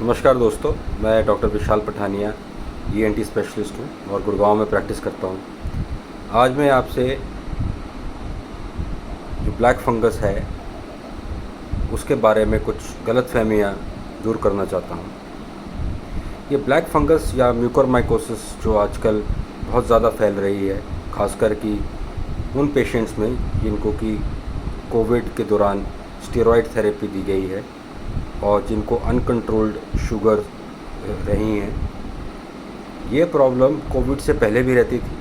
नमस्कार दोस्तों, मैं डॉक्टर विशाल पठानिया ईएनटी स्पेशलिस्ट हूँ और गुड़गांव में प्रैक्टिस करता हूँ। आज मैं आपसे जो ब्लैक फंगस है उसके बारे में कुछ गलतफहमियाँ दूर करना चाहता हूँ। ये ब्लैक फंगस या म्यूकोरमाइकोसिस जो आजकल बहुत ज़्यादा फैल रही है, खासकर कि उन पेशेंट्स में जिनको कि कोविड के दौरान स्टेरॉयड थेरेपी दी गई है और जिनको अनकंट्रोल्ड शुगर रही हैं। ये प्रॉब्लम कोविड से पहले भी रहती थी।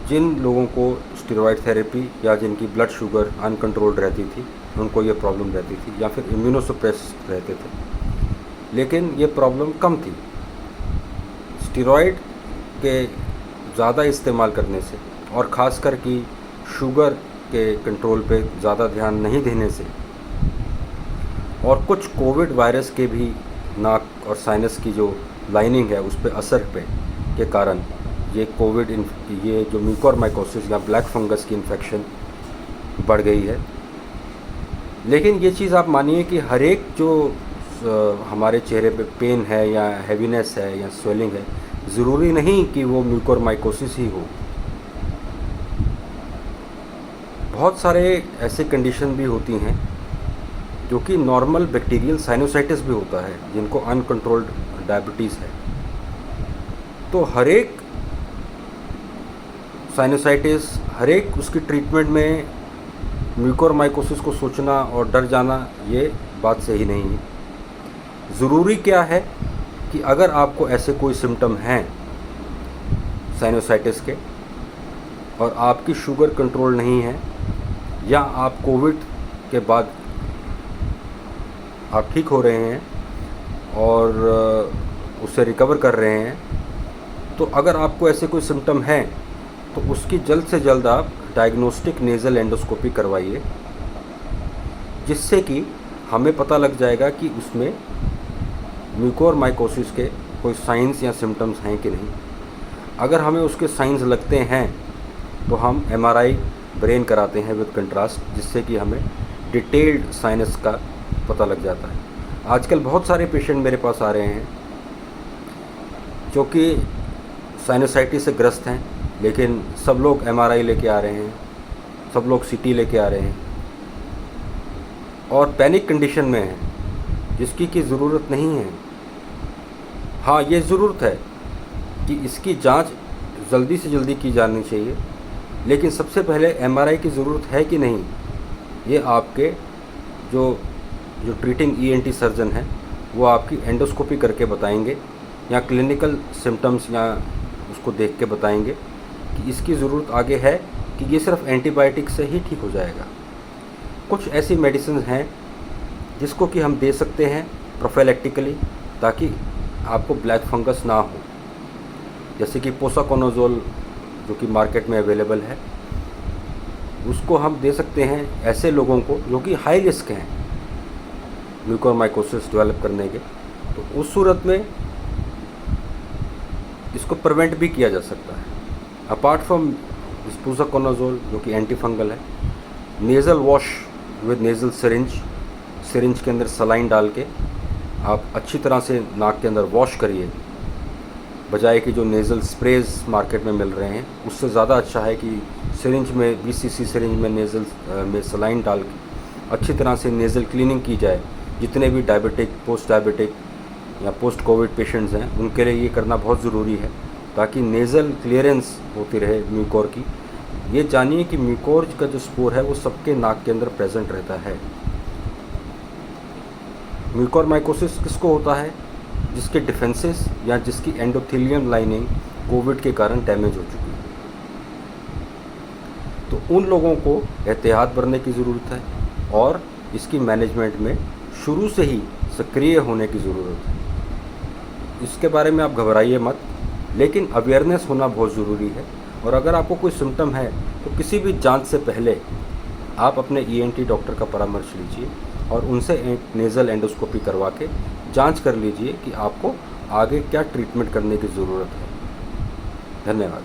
जिन लोगों को स्टेरॉयड थेरेपी या जिनकी ब्लड शुगर अनकंट्रोल्ड रहती थी उनको ये प्रॉब्लम रहती थी, या फिर इम्यूनोसप्रेस रहते थे, लेकिन ये प्रॉब्लम कम थी। स्टेरॉयड के ज़्यादा इस्तेमाल करने से और ख़ासकर कि शुगर के कंट्रोल पे ज़्यादा ध्यान नहीं देने से और कुछ कोविड वायरस के भी नाक और साइनस की जो लाइनिंग है उस पर असर के कारण ये जो म्यूकोरमाइकोसिस या ब्लैक फंगस की इन्फेक्शन बढ़ गई है। लेकिन ये चीज़ आप मानिए कि हर एक जो हमारे चेहरे पे पेन है या हैवीनेस है या स्वेलिंग है, ज़रूरी नहीं कि वो म्यूकोरमाइकोसिस ही हो। बहुत सारे ऐसे कंडीशन भी होती हैं जो कि नॉर्मल बैक्टीरियल साइनोसाइटिस भी होता है, जिनको अनकंट्रोल्ड डायबिटीज़ है। तो हर एक साइनोसाइटिस, हर एक उसकी ट्रीटमेंट में म्यूकोरमाइकोसिस को सोचना और डर जाना, ये बात सही नहीं है। ज़रूरी क्या है कि अगर आपको ऐसे कोई सिम्टम हैं साइनोसाइटिस के और आपकी शुगर कंट्रोल नहीं है, या आप कोविड के बाद आप ठीक हो रहे हैं और उससे रिकवर कर रहे हैं, तो अगर आपको ऐसे कोई सिम्टम हैं तो उसकी जल्द से जल्द आप डायग्नोस्टिक नेज़ल एंडोस्कोपी करवाइए, जिससे कि हमें पता लग जाएगा कि उसमें म्यूकोरमाइकोसिस के कोई साइंस या सिम्टम्स हैं कि नहीं। अगर हमें उसके साइंस लगते हैं तो हम एमआरआई ब्रेन कराते हैं विद कंट्रास्ट, जिससे कि हमें डिटेल्ड साइनस का पता लग जाता है। आजकल बहुत सारे पेशेंट मेरे पास आ रहे हैं जो कि साइनोसाइटिस से ग्रस्त हैं, लेकिन सब लोग एमआरआई लेके आ रहे हैं, सब लोग सीटी लेके आ रहे हैं और पैनिक कंडीशन में हैं, जिसकी की ज़रूरत नहीं है। हाँ, ये ज़रूरत है कि इसकी जांच जल्दी से जल्दी की जानी चाहिए, लेकिन सबसे पहले एमआरआई की ज़रूरत है कि नहीं, ये आपके जो ट्रीटिंग ईएनटी सर्जन है वो आपकी एंडोस्कोपी करके बताएंगे या क्लिनिकल सिम्टम्स या उसको देख के बताएंगे कि इसकी ज़रूरत आगे है कि ये सिर्फ एंटीबायोटिक से ही ठीक हो जाएगा। कुछ ऐसी मेडिसिन हैं जिसको कि हम दे सकते हैं प्रोफिलैक्टिकली, ताकि आपको ब्लैक फंगस ना हो, जैसे कि पोसाकोनाज़ोल जो कि मार्केट में अवेलेबल है, उसको हम दे सकते हैं ऐसे लोगों को जो कि हाई रिस्क हैं म्यूकोरमाइकोसिस डेवलप करने के। तो उस सूरत में इसको प्रिवेंट भी किया जा सकता है। अपार्ट फ्रॉम पोसाकोनाज़ोल जो कि एंटी फंगल है, nasal wash with nasal syringe के अंदर सलाइन डाल के आप अच्छी तरह से नाक के अंदर वॉश करिए, बजाय कि जो नेज़ल स्प्रेज मार्केट में मिल रहे हैं उससे ज़्यादा अच्छा है कि सिरिंज में 20 सीसी सिरिंज में नेज़ल में सलाइन डाल के अच्छी तरह से नेज़ल क्लीनिंग की जाए। जितने भी डायबिटिक, पोस्ट डायबिटिक या पोस्ट कोविड पेशेंट्स हैं उनके लिए ये करना बहुत ज़रूरी है, ताकि नेज़ल क्लियरेंस होती रहे म्यूकोर की। ये जानिए कि म्यूकोर का जो स्पोर है वो सबके नाक के अंदर प्रेजेंट रहता है। म्यूकोरमाइकोसिस किसको होता है? जिसके डिफेंसेस या जिसकी एंडोथेलियम लाइनिंग कोविड के कारण डैमेज हो चुकी है। तो उन लोगों को एहतियात बरतने की ज़रूरत है और इसकी मैनेजमेंट में शुरू से ही सक्रिय होने की ज़रूरत है। इसके बारे में आप घबराइए मत, लेकिन अवेयरनेस होना बहुत ज़रूरी है। और अगर आपको कोई सिम्टम है तो किसी भी जांच से पहले आप अपने ईएनटी डॉक्टर का परामर्श लीजिए और उनसे नेज़ल एंडोस्कोपी करवा के जांच कर लीजिए कि आपको आगे क्या ट्रीटमेंट करने की ज़रूरत है। धन्यवाद।